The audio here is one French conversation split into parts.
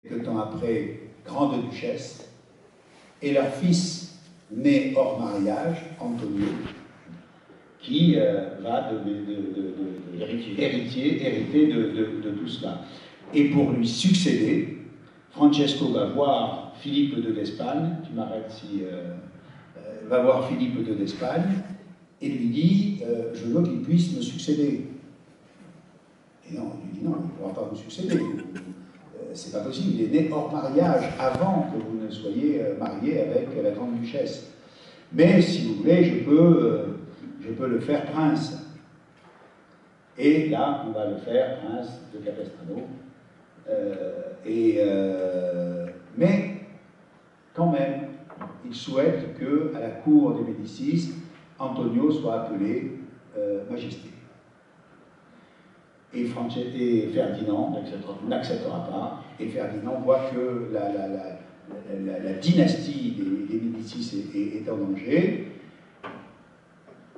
Quelque temps après, grande duchesse, et leur fils né hors mariage, Antonio, qui va hériter de tout cela. Et pour lui succéder, Francesco va voir Philippe II d'Espagne, tu m'arrêtes si... va voir Philippe II d'Espagne, et lui dit je veux qu'il puisse me succéder. Et on lui dit non, il ne pourra pas vous succéder. C'est pas possible, il est né hors mariage, avant que vous ne soyez marié avec la grande duchesse. Mais si vous voulez, je peux le faire prince. Et là, on va le faire prince de Capestrano. Mais, quand même, il souhaite qu'à la cour des Médicis, Antonio soit appelé majesté. Et Ferdinand n'acceptera pas, et Ferdinand voit que la dynastie des Médicis est en danger,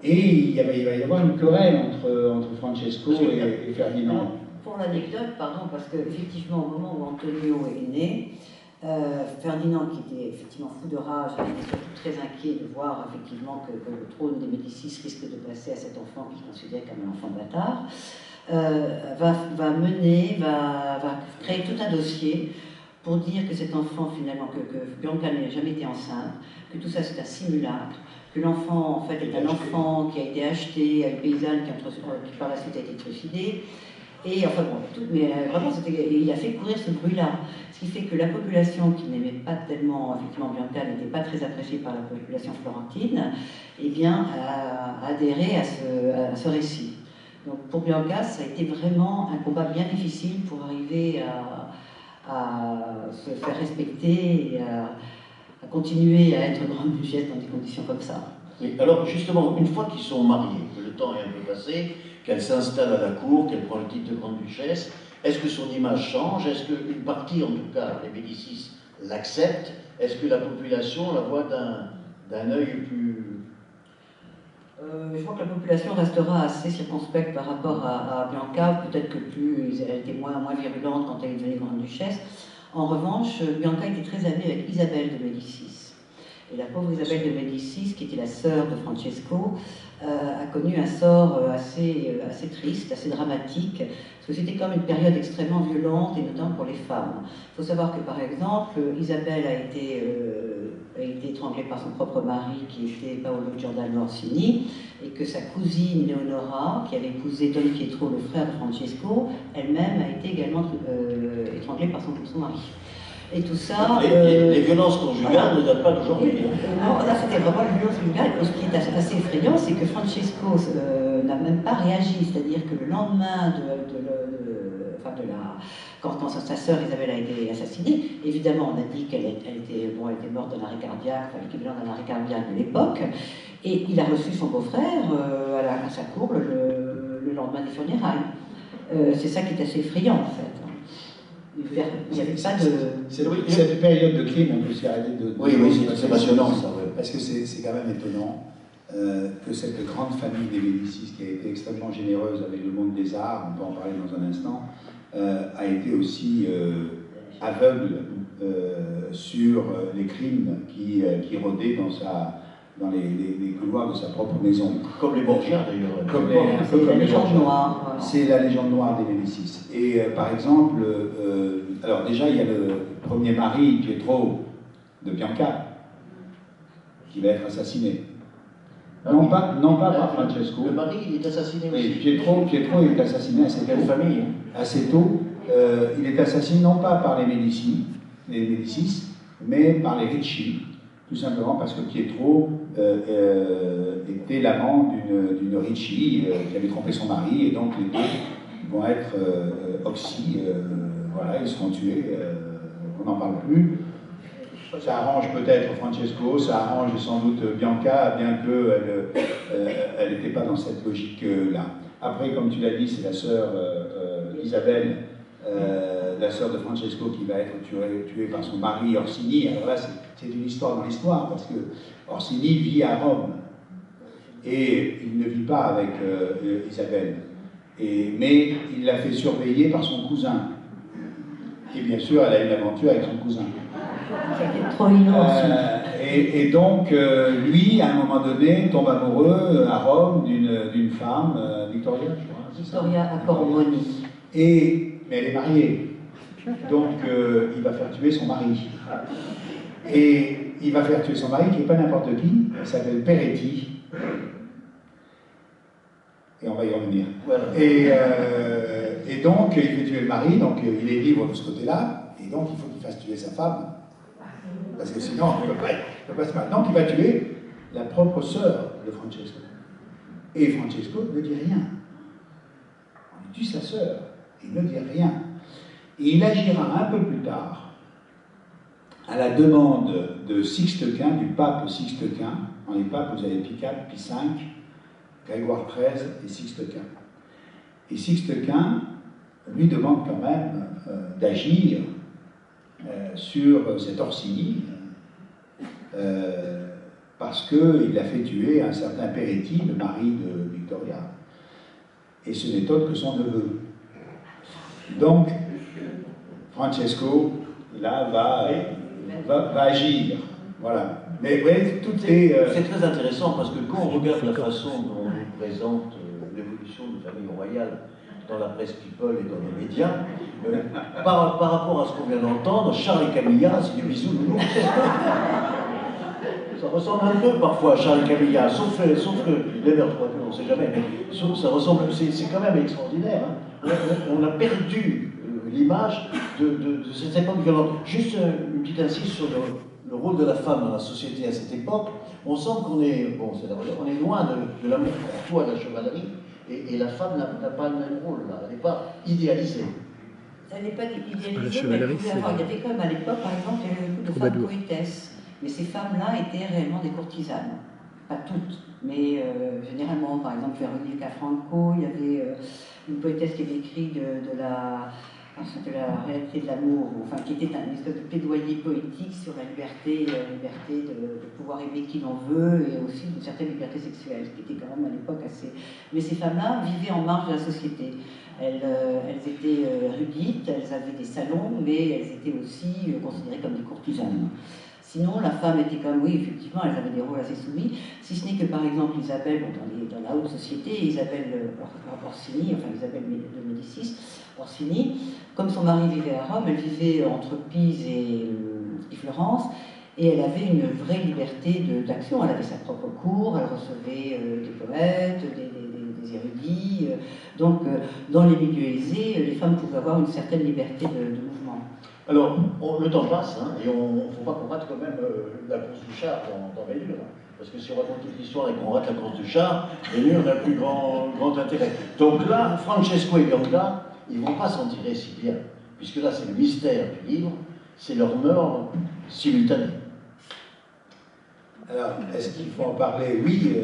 et il va y avoir une querelle entre Francesco et Ferdinand. Pour l'anecdote, pardon, parce qu'effectivement, au moment où Antonio est né, Ferdinand, qui était effectivement fou de rage, était surtout très inquiet de voir effectivement que le trône des Médicis risque de passer à cet enfant qu'il considérait comme un enfant bâtard, va créer tout un dossier pour dire que cet enfant, finalement, que Bianca n'a jamais été enceinte, que tout ça c'est un simulacre, que l'enfant, en fait, est un enfant qui a été acheté à une paysanne qui par la suite a été trucidée. Et enfin bon, mais vraiment, il a fait courir ce bruit-là. Ce qui fait que la population qui n'aimait pas tellement, effectivement, Bianca n'était pas très appréciée par la population florentine, eh bien, a adhéré à ce récit. Donc pour Bianca, ça a été vraiment un combat bien difficile pour arriver à se faire respecter et à continuer à être grande duchesse dans des conditions comme ça. Oui, alors justement, une fois qu'ils sont mariés, que le temps est un peu passé, qu'elle s'installe à la cour, qu'elle prend le titre de grande duchesse, est-ce que son image change? Est-ce qu'une partie, en tout cas, les Médicis l'acceptent? Est-ce que la population la voit d'un œil plus... Je crois que la population restera assez circonspecte par rapport à Bianca, peut-être que elle était moins virulente quand elle est devenue grande duchesse. En revanche, Bianca était très amie avec Isabelle de Médicis. Et la pauvre Isabelle de Médicis, qui était la sœur de Francesco, a connu un sort assez triste, assez dramatique, parce que c'était comme une période extrêmement violente, et notamment pour les femmes. Il faut savoir que, par exemple, Isabelle a été étranglée par son propre mari, qui était Paolo Giordano Orsini, et que sa cousine Leonora, qui avait épousé Don Pietro, le frère de Francesco, elle-même a été également étranglée par son mari. Et tout ça... Les violences conjugales ne datent pas d'aujourd'hui. Non, là c'était vraiment une violence conjugale. Et ce qui est assez effrayant, c'est que Francesco n'a même pas réagi. C'est-à-dire que le lendemain quand sa sœur Isabelle a été assassinée, évidemment on a dit qu'elle était morte d'un arrêt cardiaque, enfin l'équivalent d'un arrêt cardiaque de l'époque, et il a reçu son beau-frère à sa cour le lendemain des funérailles. C'est ça qui est assez effrayant en fait. Il n'y avait pas de... Cette période de crime, on peut s'y arrêter de... Oui, c'est passionnant ça. Ouais. Parce que c'est quand même étonnant que cette grande famille des Médicis, qui a été extrêmement généreuse avec le monde des arts, on peut en parler dans un instant, a été aussi aveugle sur les crimes qui rôdaient dans les couloirs de sa propre maison. Comme les Borgia d'ailleurs. Un peu comme les légende noire. C'est la légende noire des Médicis. Et par exemple, alors déjà il y a le premier mari, Pietro, de Bianca, qui va être assassiné. Non pas par Francesco. Le mari, il est assassiné aussi. Oui, Pietro est assassiné assez tôt. Il est assassiné non pas par les Médicis, mais par les Ricci, tout simplement parce que Pietro était l'amant d'une Ricci qui avait trompé son mari, et donc les deux vont être oxy, voilà, ils seront tués, on n'en parle plus. Ça arrange peut-être Francesco, ça arrange sans doute Bianca, bien qu'elle n'était pas dans cette logique-là. Après, comme tu l'as dit, c'est la sœur Isabelle, la sœur de Francesco, qui va être tuée par son mari Orsini. Alors là, c'est une histoire dans l'histoire, parce que Orsini vit à Rome, et il ne vit pas avec Isabelle. Mais il l'a fait surveiller par son cousin. Et bien sûr, elle a eu l'aventure avec son cousin. C'était trop mignon aussi. Et donc, lui, à un moment donné, tombe amoureux à Rome d'une femme, Victoria, je crois. Victoria Accormoni. Mais elle est mariée. Donc, il va faire tuer son mari. Et il va faire tuer son mari, qui n'est pas n'importe qui, il s'appelle Peretti. Et on va y revenir. Voilà. Et donc, il fait tuer le mari, donc il est libre de ce côté-là, et donc il faut qu'il fasse tuer sa femme. Parce que sinon, il ne peut pas se marier. Donc, il va tuer la propre sœur de Francesco. Et Francesco ne dit rien. On lui tue sa sœur. Il ne dit rien. Et il agira un peu plus tard, à la demande de Sixte Quint, du pape Sixte Quint. Dans les papes, vous avez Pie IV, Pie V, Grégoire XIII et Sixte Quint. Et Sixte Quint lui demande quand même d'agir sur cet Orsini, parce qu'il a fait tuer un certain Peretti, le mari de Victoria. Et ce n'est autre que son neveu. Donc, Francesco, là, va agir. Voilà. Mais oui, tout est... C'est très intéressant parce que quand on regarde la façon dont on nous présente l'évolution de la famille royale dans la presse people et dans les médias, par rapport à ce qu'on vient d'entendre, Charles et Camilla, c'est des bisous nounours. Ça ressemble un peu parfois à Charles et Camilla, sauf que les meurtres, on ne sait jamais, mais ça ressemble, c'est quand même extraordinaire. Hein. On a perdu l'image de cette époque violente. Juste une petite insiste sur le rôle de la femme dans la société à cette époque. On sent qu'on est, on est loin de l'amour courtois de la chevalerie, et la femme n'a pas le même rôle, là. Elle n'est pas idéalisée. Elle n'est pas idéalisée, mais il y avait quand même à l'époque, par exemple, il y avait beaucoup de femmes poétesses. Mais ces femmes-là étaient réellement des courtisanes. Pas toutes, mais généralement, par exemple, Veronica Franco, il y avait une poétesse qui avait écrit de la réalité de l'amour, enfin, qui était une espèce de plaidoyer poétique sur la liberté de pouvoir aimer qui l'on veut, et aussi une certaine liberté sexuelle, qui était quand même à l'époque assez... Mais ces femmes-là vivaient en marge de la société. Elles étaient érudites, elles avaient des salons, mais elles étaient aussi considérées comme des courtisanes. Sinon, la femme était comme, oui, effectivement, elles avaient des rôles assez soumis, si ce n'est que, par exemple, Isabelle, dans la haute société, Isabelle Orsini, enfin Isabelle de Médicis, Orsini, comme son mari vivait à Rome, elle vivait entre Pise et Florence, et elle avait une vraie liberté d'action. Elle avait sa propre cour, elle recevait des poètes, des érudits. Donc, dans les milieux aisés, les femmes pouvaient avoir une certaine liberté de mouvement. Alors, le temps passe, hein, et on ne faut pas qu'on rate quand même la course du char dans Bénure. Parce que si on raconte toute l'histoire et qu'on rate la course du char, Bénure n'a plus grand intérêt. Donc là, Francesco et Bianca, ils ne vont pas s'en tirer si bien. Puisque là, c'est le mystère du livre, c'est leur meurtre simultané. Alors, est-ce qu'il faut en parler? Oui,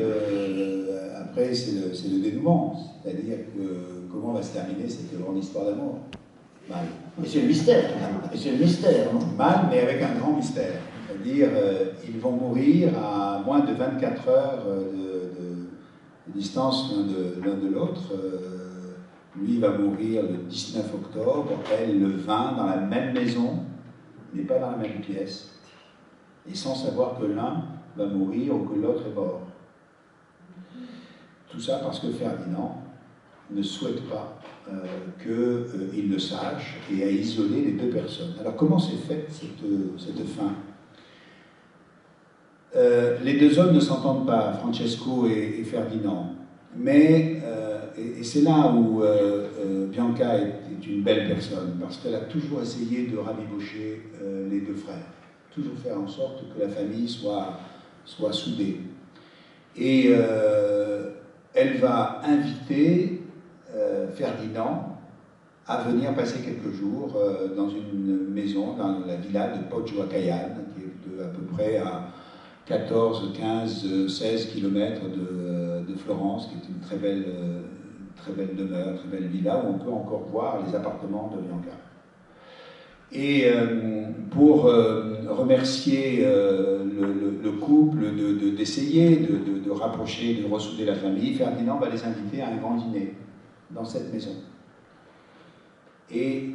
après, c'est le dénouement. C'est-à-dire que comment va se terminer cette grande histoire d'amour? Mal. Et c'est le mystère. Et c'est le mystère. Non? Mal, mais avec un grand mystère. C'est-à-dire, ils vont mourir à moins de 24 heures de distance l'un de l'autre. Lui va mourir le 19 octobre, elle le 20, dans la même maison, mais pas dans la même pièce. Et sans savoir que l'un va mourir ou que l'autre est mort. Tout ça parce que Ferdinand ne souhaite pas qu'il le sache et a isolé les deux personnes. Alors comment s'est faite cette fin? Les deux hommes ne s'entendent pas, Francesco et Ferdinand, mais et c'est là où Bianca est une belle personne, parce qu'elle a toujours essayé de rabibocher les deux frères, toujours faire en sorte que la famille soit soudée. Et elle va inviter Ferdinand à venir passer quelques jours dans une maison, dans la villa de Poggio a Caiano, qui est à peu près à 14, 15, 16 km de Florence, qui est une très belle demeure, très belle villa, où on peut encore voir les appartements de Bianca. Et pour remercier le couple d'essayer de rapprocher, de ressouder la famille, Ferdinand va les inviter à un grand dîner dans cette maison. Et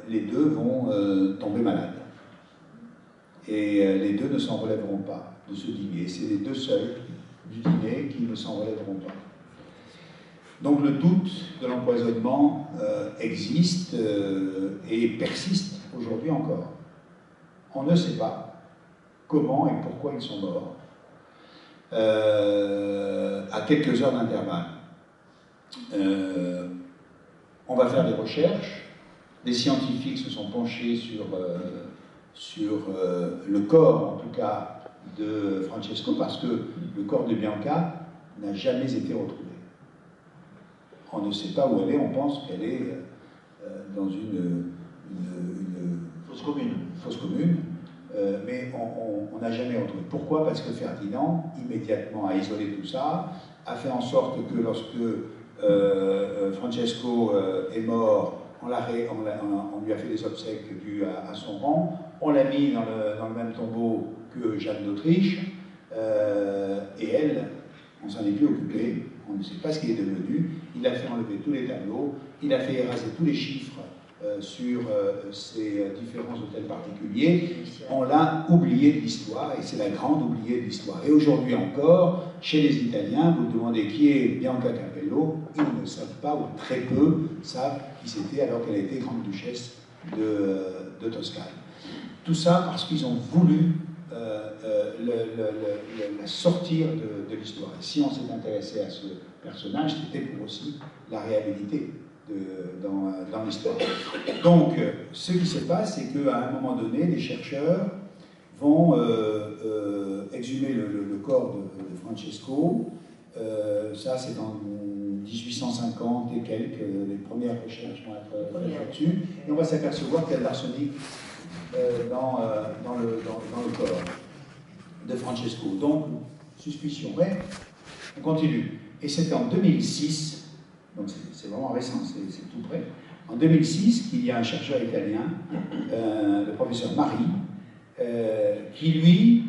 les deux vont tomber malades. Et les deux ne s'en relèveront pas de ce dîner. C'est les deux seuls du dîner qui ne s'en relèveront pas. Donc le doute de l'empoisonnement existe et persiste aujourd'hui encore. On ne sait pas comment et pourquoi ils sont morts à quelques heures d'intervalle. On va faire des recherches. Des scientifiques se sont penchés sur le corps, en tout cas, de Francesco, parce que le corps de Bianca n'a jamais été retrouvé. On ne sait pas où elle est, on pense qu'elle est dans une fosse commune, mais on n'a jamais retrouvé. Pourquoi? Parce que Ferdinand, immédiatement, a isolé tout ça, a fait en sorte que lorsque Francesco est mort, on lui a fait des obsèques dues à son rang, on l'a mis dans le même tombeau que Jeanne d'Autriche, et elle, on s'en est plus occupé, on ne sait pas ce qu'il est devenu. Il a fait enlever tous les tableaux, il a fait éraser tous les chiffres sur ces différents hôtels particuliers. On l'a oublié de l'histoire, et c'est la grande oubliée de l'histoire. Et aujourd'hui encore, chez les Italiens, vous demandez qui est Bianca Capello, ils ne savent pas, ou très peu savent qui c'était, alors qu'elle a été grande duchesse de Toscane. Tout ça parce qu'ils ont voulu la sortir de l'histoire. Et si on s'est intéressé à ce personnage, c'était pour aussi la réhabiliter dans l'histoire. Donc, ce qui se passe, c'est qu'à un moment donné, les chercheurs vont exhumer le corps de Francesco. Ça, c'est dans 1850 et quelques, les premières recherches vont être faites là-dessus. Et on va s'apercevoir qu'il y a de l'arsenic dans le corps de Francesco. Donc, suspicion. Mais on continue. Et c'était en 2006, donc c'est vraiment récent, c'est tout près, en 2006 qu'il y a un chercheur italien, le professeur Mari, qui lui,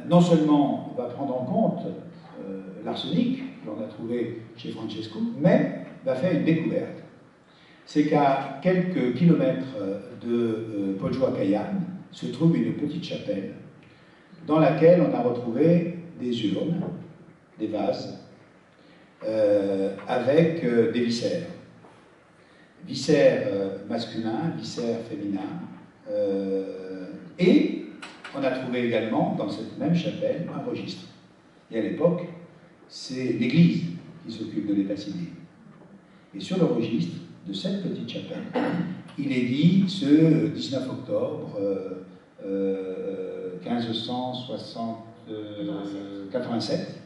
non seulement va prendre en compte l'arsenic qu'on a trouvé chez Francesco, mais va faire une découverte. C'est qu'à quelques kilomètres de Poggio a Caiane se trouve une petite chapelle dans laquelle on a retrouvé des urnes, des vases, avec des viscères. Viscères masculins, viscères féminins. Et on a trouvé également dans cette même chapelle un registre. Et à l'époque, c'est l'Église qui s'occupe de l'état civil. Et sur le registre de cette petite chapelle, il est dit ce 19 octobre 1587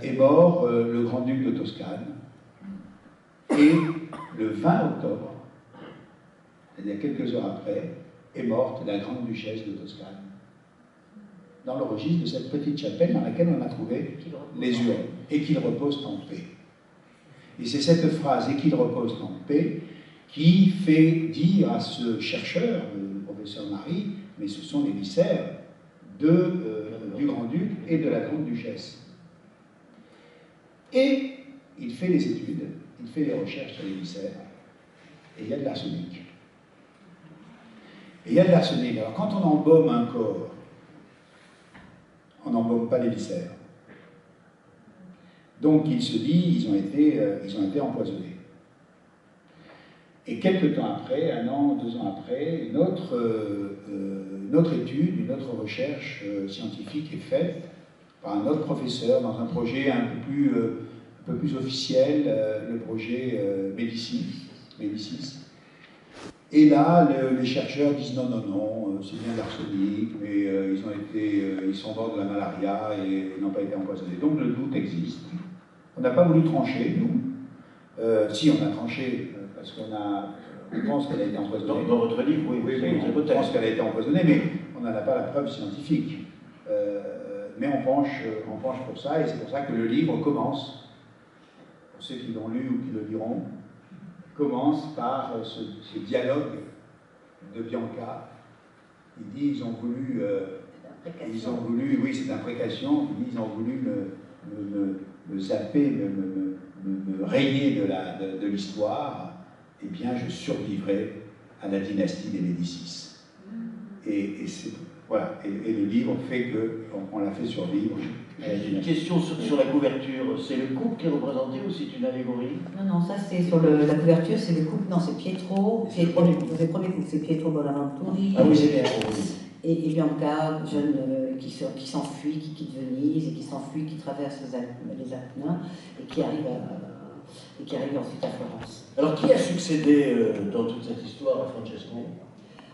est mort le grand-duc de Toscane, et le 20 octobre, c'est-à-dire quelques heures après, est morte la grande-duchesse de Toscane, dans le registre de cette petite chapelle dans laquelle on a trouvé les urnes, et qu'il repose en paix. Et c'est cette phrase, et qu'il repose en paix, qui fait dire à ce chercheur, le professeur Marie, mais ce sont les viscères du grand-duc et de la grande-duchesse. Et il fait les études, il fait les recherches sur les viscères, et il y a de l'arsenic. Et il y a de l'arsenic. Alors quand on embaume un corps, on n'embaume pas les viscères. Donc il se dit, ils ont été empoisonnés. Et quelques temps après, 1 an, 2 ans après, une autre étude, une autre recherche scientifique est faite par un autre professeur dans un projet un peu plus officiel, le projet Médicis. Et là, les chercheurs disent non, c'est bien de l'arsenic, mais ils sont morts de la malaria et n'ont pas été empoisonnés. Donc le doute existe. On n'a pas voulu trancher, nous. Si, on a tranché, parce on pense qu'elle a été empoisonnée. Dans votre livre, oui, on pense qu'elle a été empoisonnée, mais on n'en a pas la preuve scientifique. Mais on penche pour ça, et c'est pour ça que le livre commence, pour ceux qui l'ont lu ou qui le liront, commence par ce dialogue de Bianca. Il dit, ils ont voulu, oui, c'est imprécation, il dit, ils ont voulu me zapper, me rayer de l'histoire, eh bien je survivrai à la dynastie des Médicis. Voilà. Et le livre fait qu'on l'a fait survivre à la dynastie. Une question sur la couverture. C'est le couple qui est représenté ou c'est une allégorie? Non, ça c'est sur la couverture, c'est le couple, non, c'est Pietro. C'est le premier couple, c'est Pietro Bonaventura. Ah oui, c'est bien. Et Bianca, jeune qui s'enfuit, qui quitte Venise et qui s'enfuit, qui traverse les Apennins et qui arrive ensuite à Florence. Alors qui a succédé dans toute cette histoire à Francesco?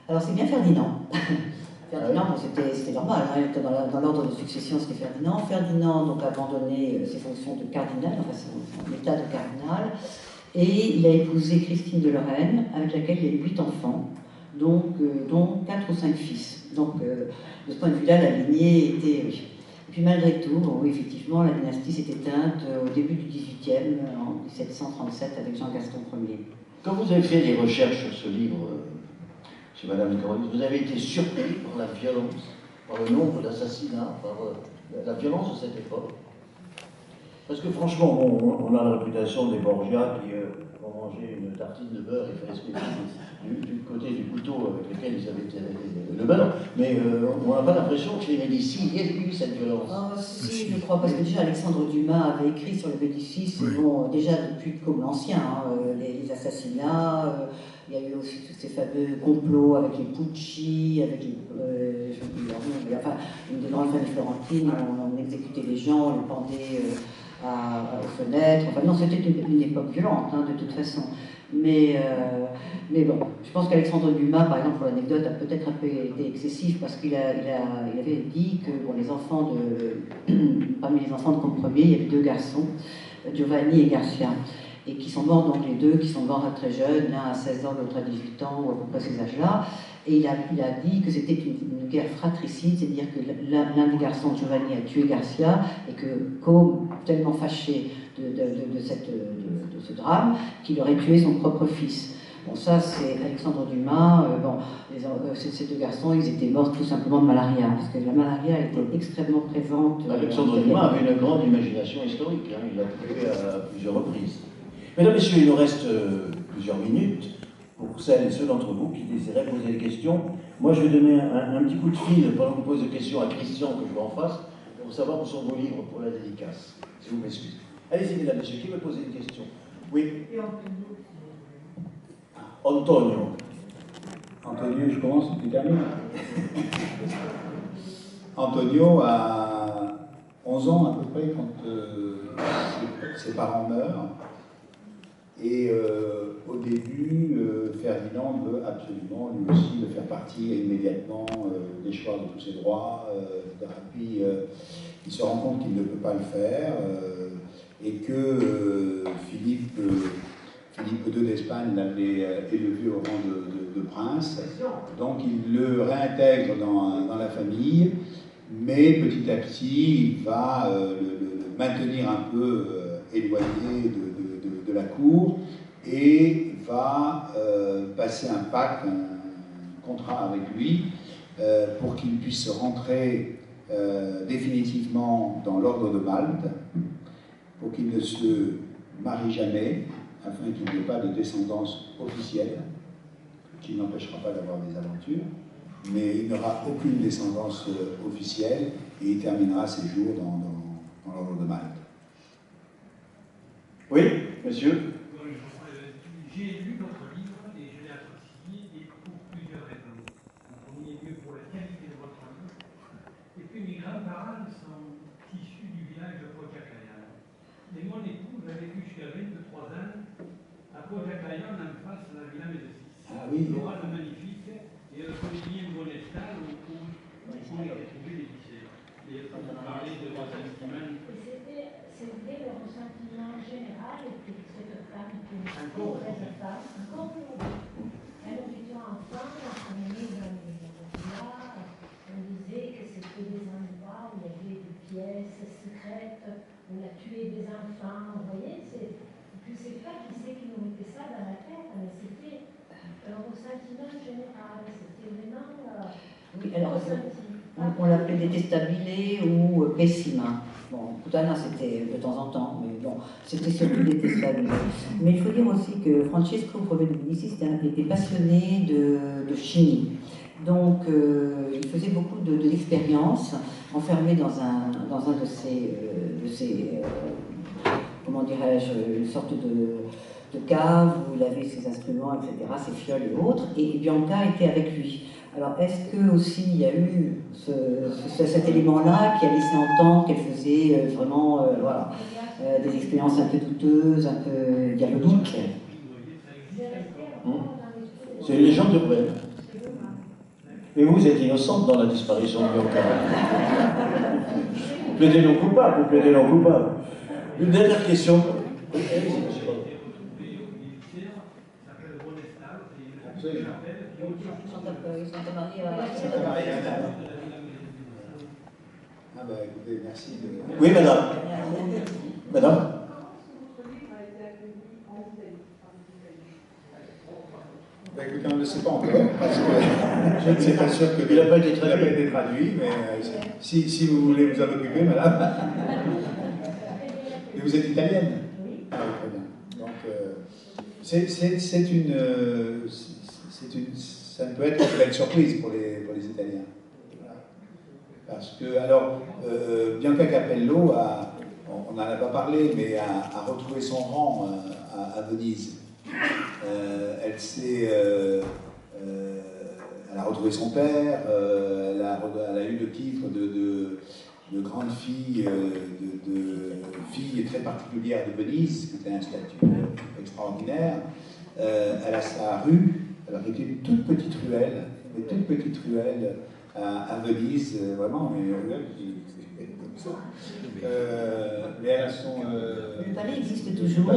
Alors c'est bien Ferdinand. Ferdinand, bon, c'était normal, hein, il était dans l'ordre de succession, c'était Ferdinand. Ferdinand donc a abandonné ses fonctions de cardinal, enfin son état de cardinal, et il a épousé Christine de Lorraine, avec laquelle il a eu 8 enfants, dont 4 ou 5 fils. Donc de ce point de vue-là, la lignée était... Oui. Et puis malgré tout, bon, oui, effectivement, la dynastie s'est éteinte au début du XVIIIe, en 1737, avec Jean-Gaston Ier. Quand vous avez fait des recherches sur ce livre, chez Madame Caroline, vous avez été surpris par la violence, par le nombre d'assassinats, par la violence de cette époque? Parce que franchement, on a la réputation des Borgia qui ont mangé une tartine de beurre et fait esprit du côté du couteau avec lequel ils avaient été le beurre, mais on n'a pas l'impression que chez les Médicis, il y ait eu cette violence. Si, je crois, parce que déjà Alexandre Dumas avait écrit sur les Médicis, bon, déjà depuis comme l'ancien, les assassinats, il y a eu aussi tous ces fameux complots avec les Pucci, avec les... enfin, une des grandes familles florentines, on exécutait les gens, on les pendait aux fenêtres. Enfin, non, c'était une époque violente, de toute façon. Mais bon, je pense qu'Alexandre Dumas, par exemple, pour l'anecdote, a peut-être un peu été excessif parce qu'il avait dit que bon, parmi les enfants de Comte Ier, il y avait 2 garçons, Giovanni et Garcia, et qui sont morts, donc les 2 qui sont morts très jeunes, l'un à 16 ans, l'autre à 18 ans, ou à peu près ces âges-là. Et il a dit que c'était une guerre fratricide, c'est-à-dire que l'un des garçons, Giovanni, a tué Garcia, et que Côme, tellement fâché de ce drame, qu'il aurait tué son propre fils. Bon, ça, c'est Alexandre Dumas. Ces 2 garçons, ils étaient morts tout simplement de malaria, parce que la malaria était extrêmement présente. Alexandre Dumas avait une grande imagination historique, il l'a prouvé à plusieurs reprises. Mesdames, Messieurs, il nous reste plusieurs minutes pour celles et ceux d'entre vous qui désiraient poser des questions. Moi, je vais donner un petit coup de fil pendant que vous posez des questions à Christian, que je vois en face, pour savoir où sont vos livres pour la dédicace, si vous m'excusez. Allez-y, mesdames, messieurs, qui veut poser une question? Oui. Antonio. Antonio, je commence, tu termines. Antonio a 11 ans à peu près quand ses parents meurent. Et au début, Ferdinand veut absolument lui aussi le faire partir immédiatement des choix de tous ses droits, etc. Puis il se rend compte qu'il ne peut pas le faire et que Philippe II d'Espagne l'avait élevé au rang de prince. Donc il le réintègre dans la famille, mais petit à petit, il va le maintenir un peu éloigné de la cour et va passer un pacte, un contrat avec lui pour qu'il puisse rentrer définitivement dans l'ordre de Malte, pour qu'il ne se marie jamais, afin qu'il n'ait pas de descendance officielle, qui n'empêchera pas d'avoir des aventures, mais il n'aura aucune descendance officielle et il terminera ses jours dans l'ordre de Malte. Oui, monsieur? J'ai lu votre livre et je l'ai apprécié et pour plusieurs raisons. En premier lieu pour la qualité de votre livre. Et puis mes grands-parents sont issus du village de Pojacayan. Et mon épouse a vécu jusqu'à 23 ans à Pojacayan en face de la Villa Médicis. Ah oui. L'orale magnifique et le quotidien monestal où il était trouvé les lycées. Et on parlait de vos sentiments. C'était le ressentiment général que cette femme était une mauvaise femme, encore aujourd'hui. Quand nous étions enfants, on allait dans les villas, on disait que c'était des endroits où il y avait des pièces secrètes, on a tué des enfants, vous voyez, je ne sais pas qui c'est qui nous mettait ça dans la tête, mais c'était un ressentiment général, c'était vraiment oui, alors, on l'appelait détestabile ou pessima. Bon, Putana, c'était de temps en temps, mais bon, c'était surtout des Thessaloniens. Mais il faut dire aussi que Francesco Provel de Médicis était passionné de chimie. Donc, il faisait beaucoup d'expériences, enfermé dans un de ces comment dirais-je, une sorte de cave où il avait ses instruments, etc., ses fioles et autres, et Bianca était avec lui. Alors, est-ce que aussi il y a eu cet élément-là qui a laissé entendre qu'elle faisait vraiment voilà, des expériences un peu douteuses, un peu diaboliques? C'est une légende urbaine. Et vous êtes innocente dans la disparition de Bianca. Vous plaidez non coupable, vous plaidez non coupable. Une dernière question. Ah bah écoutez, merci de... Oui, madame. Madame. Bah écoutez, on ne le sait pas encore, parce que je ne suis pas sûr que... Il n'a pas été traduit, mais si vous voulez vous en occuper, madame. Mais vous êtes italienne? Oui. Ah, très bien. Donc, ça ne peut être une belle surprise pour les Italiens. Voilà. Parce que, alors, Bianca Capello, on n'en a pas parlé, mais a retrouvé son rang à Venise. Elle a retrouvé son père, elle a eu le titre de grande fille, fille très particulière de Venise, qui était un statut extraordinaire. Elle a sa rue, alors qui était une toute petite ruelle, à Venise, vraiment, mais comme ça. Mais elle a son... Le palais existe toujours.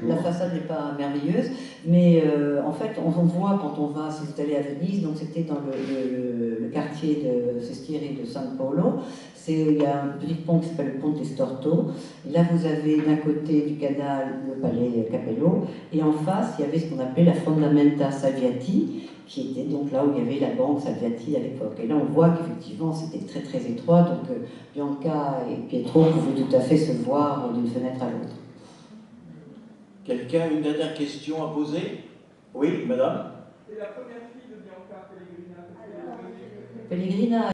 La façade n'est pas merveilleuse, mais en fait, on voit quand on va s'installer à Venise, donc c'était dans le quartier de Sestieri de San Paolo. Il y a un petit pont qui s'appelle le Ponte Storto. Et là, vous avez d'un côté du canal le palais Capello, et en face, il y avait ce qu'on appelait la Fondamenta Salviati, qui était donc là où il y avait la banque Salviati à l'époque. Et là, on voit qu'effectivement, c'était très très étroit, donc Bianca et Pietro pouvaient tout à fait se voir d'une fenêtre à l'autre. Quelqu'un, une dernière question à poser? Oui, madame? C'est la première fille de Bianca Pellegrina. Pellegrina